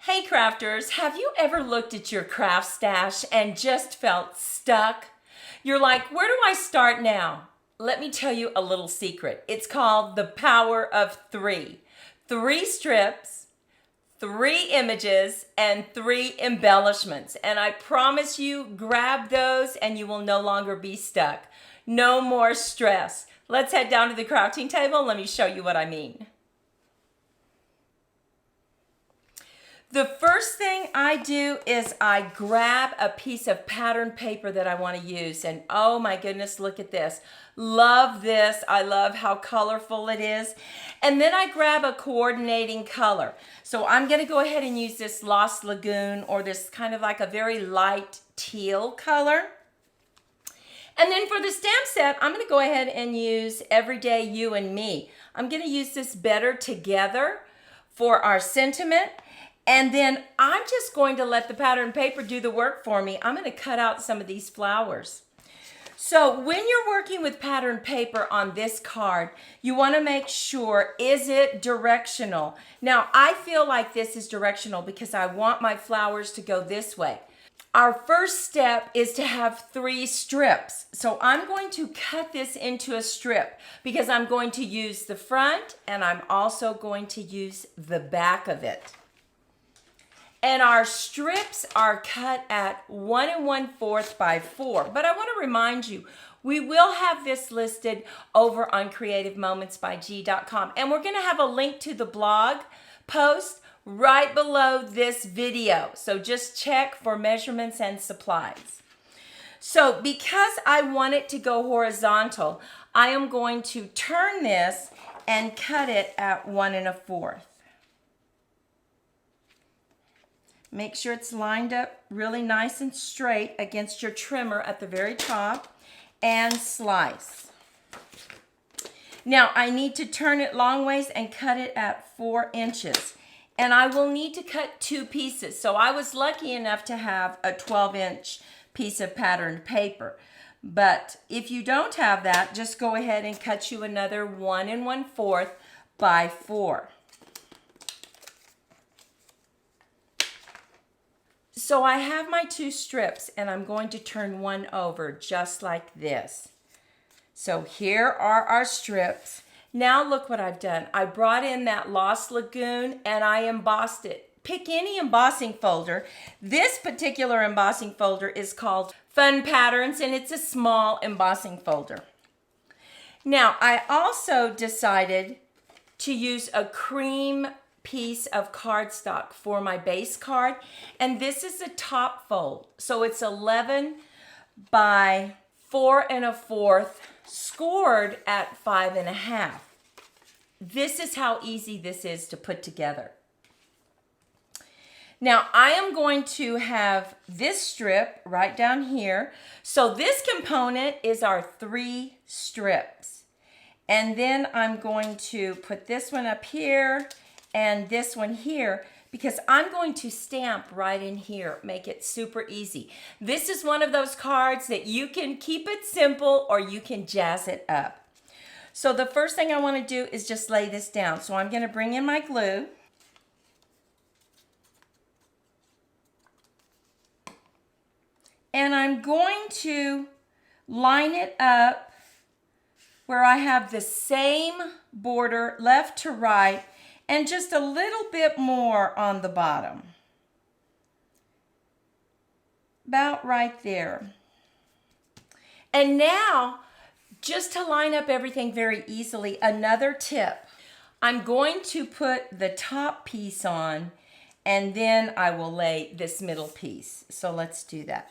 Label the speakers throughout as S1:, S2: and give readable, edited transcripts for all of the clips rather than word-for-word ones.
S1: Hey crafters, have you ever looked at your craft stash and just felt stuck? You're like, where do I start now? Let me tell you a little secret. It's called the power of three. 3 strips, 3 images, and 3 embellishments. And I promise you, grab those and you will no longer be stuck. No more stress. Let's head down to the crafting table and let me show you what I mean. The first thing I do is I grab a piece of pattern paper that I want to use, and oh my goodness, look at this. Love this. I love how colorful it is. And then I grab a coordinating color. So I'm going to go ahead and use this Lost Lagoon, or this kind of like a very light teal color. And then for the stamp set, I'm going to go ahead and use Everyday You and Me. I'm going to use this Better Together for our sentiment. And then I'm just going to let the pattern paper do the work for me. I'm going to cut out some of these flowers. So when you're working with pattern paper on this card, you want to make sure, is it directional? Now, I feel like this is directional because I want my flowers to go this way. Our first step is to have 3 strips. So I'm going to cut this into a strip because I'm going to use the front and I'm also going to use the back of it. And our strips are cut at 1 1/4 by 4. But I want to remind you, we will have this listed over on creativemomentsbyg.com. And we're going to have a link to the blog post right below this video. So just check for measurements and supplies. So because I want it to go horizontal, I am going to turn this and cut it at 1 1/4. Make sure it's lined up really nice and straight against your trimmer at the very top, and slice. Now I need to turn it long ways and cut it at 4 inches. And I will need to cut 2 pieces. So I was lucky enough to have a 12-inch piece of patterned paper. But if you don't have that, just go ahead and cut you another 1 1/4 by 4. So I have my 2 strips and I'm going to turn one over just like this. So here are our strips. Now look what I've done. I brought in that Lost Lagoon and I embossed it. Pick any embossing folder. This particular embossing folder is called Fun Patterns and it's a small embossing folder. Now I also decided to use a cream piece of cardstock for my base card, and this is a top fold, so it's 11 by 4 1/4 scored at 5 1/2. This is how easy this is to put together. Now I am going to have this strip right down here, so this component is our 3 strips, and then I'm going to put this one up here and this one here, because I'm going to stamp right in here, make it super easy. This is one of those cards that you can keep it simple or you can jazz it up. So the first thing I want to do is just lay this down. So I'm going to bring in my glue. And I'm going to line it up where I have the same border left to right, and just a little bit more on the bottom. About right there. And now, just to line up everything very easily, another tip. I'm going to put the top piece on, and then I will lay this middle piece. So let's do that.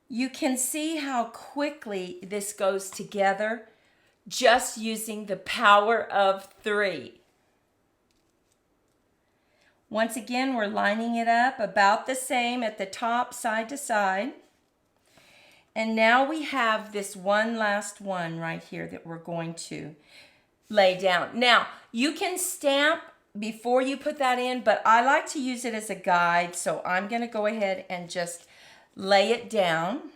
S1: You can see how quickly this goes together, just using the power of 3. Once again, we're lining it up about the same at the top, side to side. And now we have this one last one right here that we're going to lay down. Now, you can stamp before you put that in, but I like to use it as a guide, so I'm going to go ahead and just lay it down.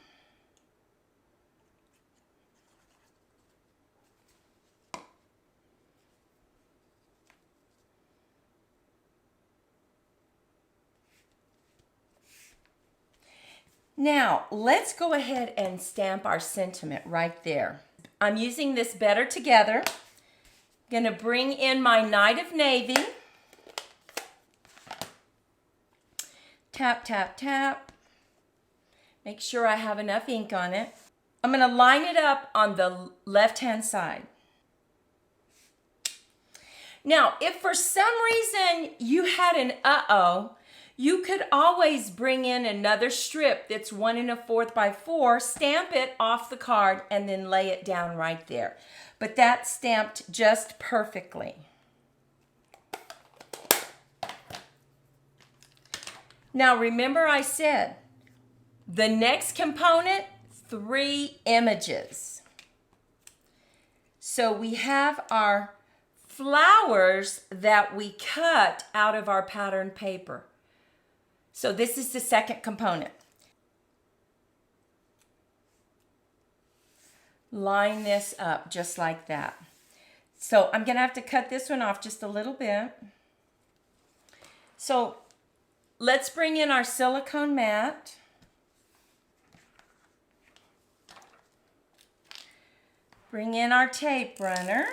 S1: Now, let's go ahead and stamp our sentiment right there. I'm using this Better Together. Gonna bring in my Night of Navy. Tap, tap, tap. Make sure I have enough ink on it. I'm gonna line it up on the left-hand side. Now, if for some reason you had an uh-oh, you could always bring in another strip that's 1 1/4 by 4, stamp it off the card, and then lay it down right there. But that's stamped just perfectly. Now, remember I said, the next component, 3 images. So we have our flowers that we cut out of our pattern paper. So this is the second component. Line this up just like that. So I'm gonna have to cut this one off just a little bit. So let's bring in our silicone mat. Bring in our tape runner.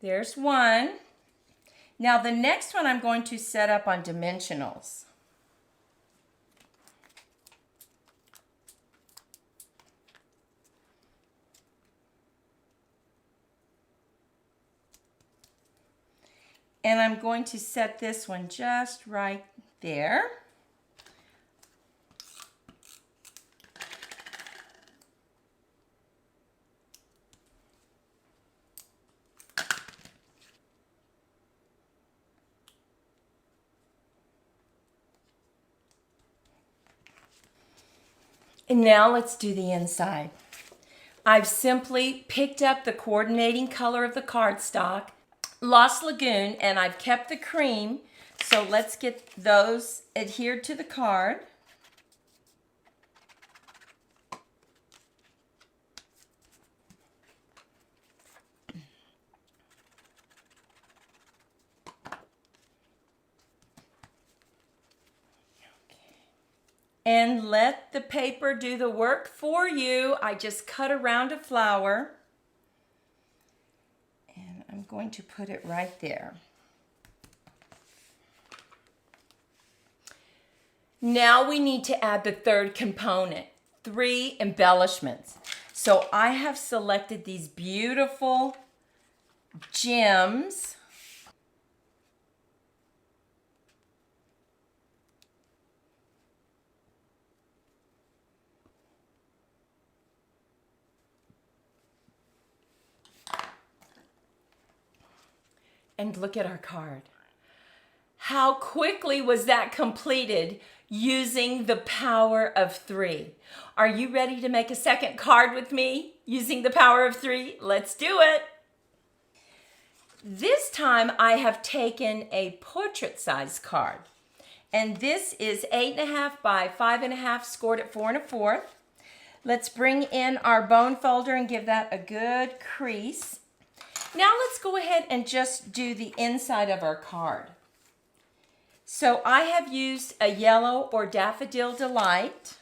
S1: There's one. Now the next one I'm going to set up on dimensionals. And I'm going to set this one just right there. And now let's do the inside. I've simply picked up the coordinating color of the cardstock, Lost Lagoon, and I've kept the cream. So let's get those adhered to the card. And let the paper do the work for you. I just cut around a flower. And I'm going to put it right there. Now we need to add the third component, 3 embellishments. So I have selected these beautiful gems. And look at our card. How quickly was that completed using the power of 3? Are you ready to make a second card with me using the power of 3? Let's do it. This time I have taken a portrait size card. And this is 8.5 by 5.5, scored at 4 1/4. Let's bring in our bone folder and give that a good crease. Now let's go ahead and just do the inside of our card. So I have used a yellow or Daffodil Delight.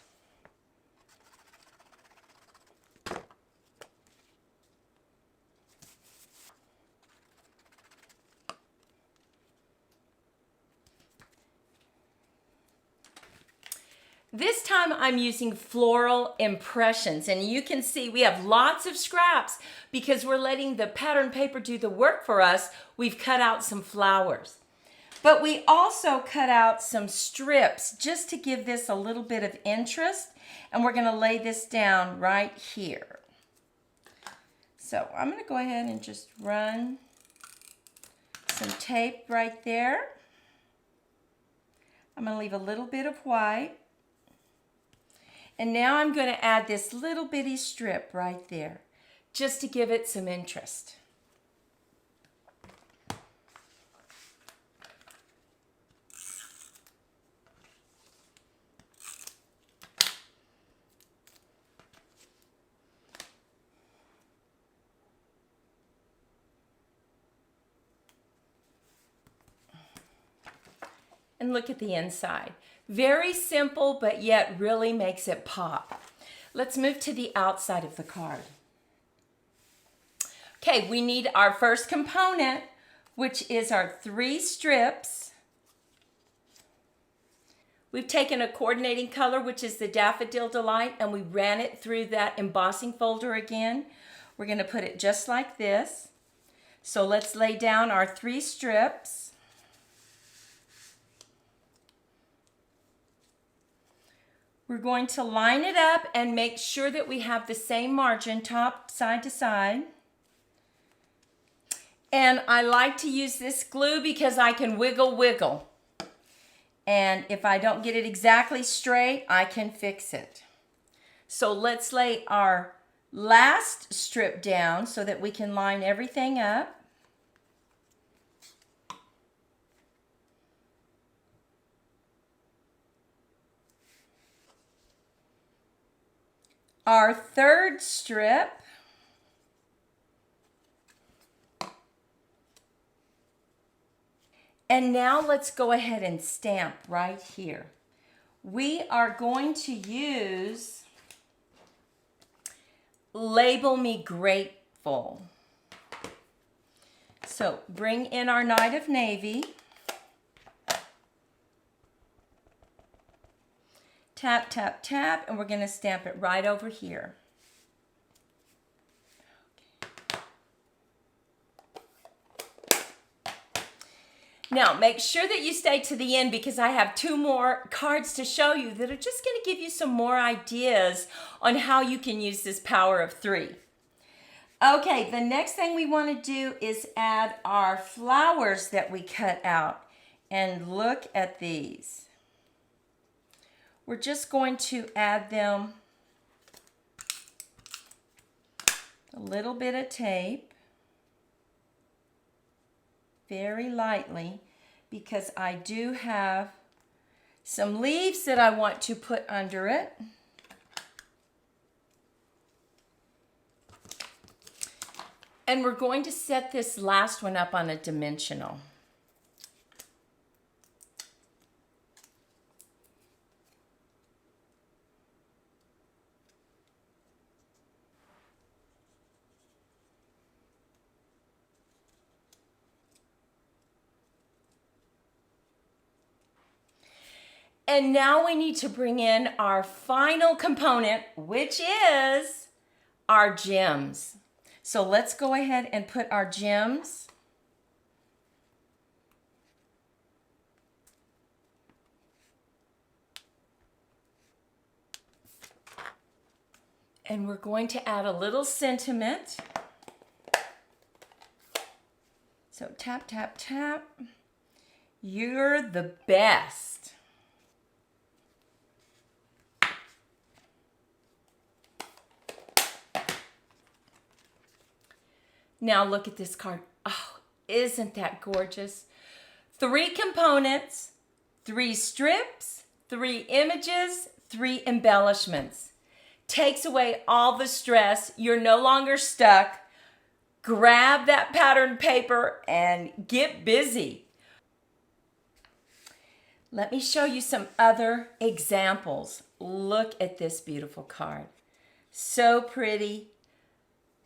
S1: This time I'm using Floral Impressions, and you can see we have lots of scraps because we're letting the pattern paper do the work for us. We've cut out some flowers, but we also cut out some strips just to give this a little bit of interest, and we're going to lay this down right here. So I'm going to go ahead and just run some tape right there. I'm going to leave a little bit of white. And now I'm going to add this little bitty strip right there, just to give it some interest. And look at the inside. Very simple, but yet really makes it pop. Let's move to the outside of the card. Okay, we need our first component, which is our 3 strips. We've taken a coordinating color, which is the Daffodil Delight, and we ran it through that embossing folder again. We're going to put it just like this. So let's lay down our 3 strips. We're going to line it up and make sure that we have the same margin, top side to side. And I like to use this glue because I can wiggle. And if I don't get it exactly straight, I can fix it. So let's lay our last strip down so that we can line everything up. Our third strip. And now let's go ahead and stamp right here. We are going to use Label Me Grateful. So bring in our Night of Navy. Tap, tap, tap, and we're going to stamp it right over here. Now, make sure that you stay to the end because I have 2 more cards to show you that are just going to give you some more ideas on how you can use this power of 3. Okay, the next thing we want to do is add our flowers that we cut out. And look at these. We're just going to add them a little bit of tape, very lightly, because I do have some leaves that I want to put under it. And we're going to set this last one up on a dimensional. And now we need to bring in our final component, which is our gems. So let's go ahead and put our gems. And we're going to add a little sentiment. So tap, tap, tap. You're the best. Now look at this card. Oh, isn't that gorgeous? 3 components, 3 strips, 3 images, 3 embellishments. Takes away all the stress. You're no longer stuck. Grab that pattern paper and get busy. Let me show you some other examples. Look at this beautiful card. So pretty.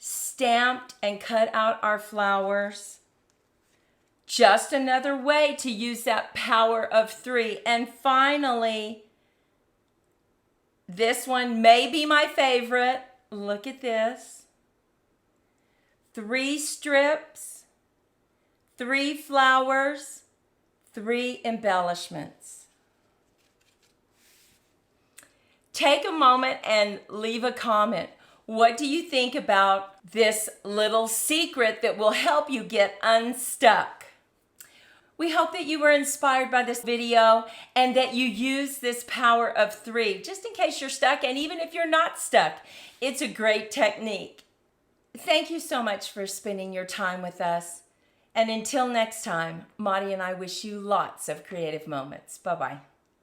S1: Stamped and cut out our flowers. Just another way to use that power of 3. And finally, this one may be my favorite. Look at this. 3 strips, 3 flowers, 3 embellishments. Take a moment and leave a comment. What do you think about this little secret that will help you get unstuck? We hope that you were inspired by this video and that you use this power of 3 just in case you're stuck, and even if you're not stuck, it's a great technique. Thank you so much for spending your time with us. And until next time, Maudie and I wish you lots of creative moments. Bye-bye.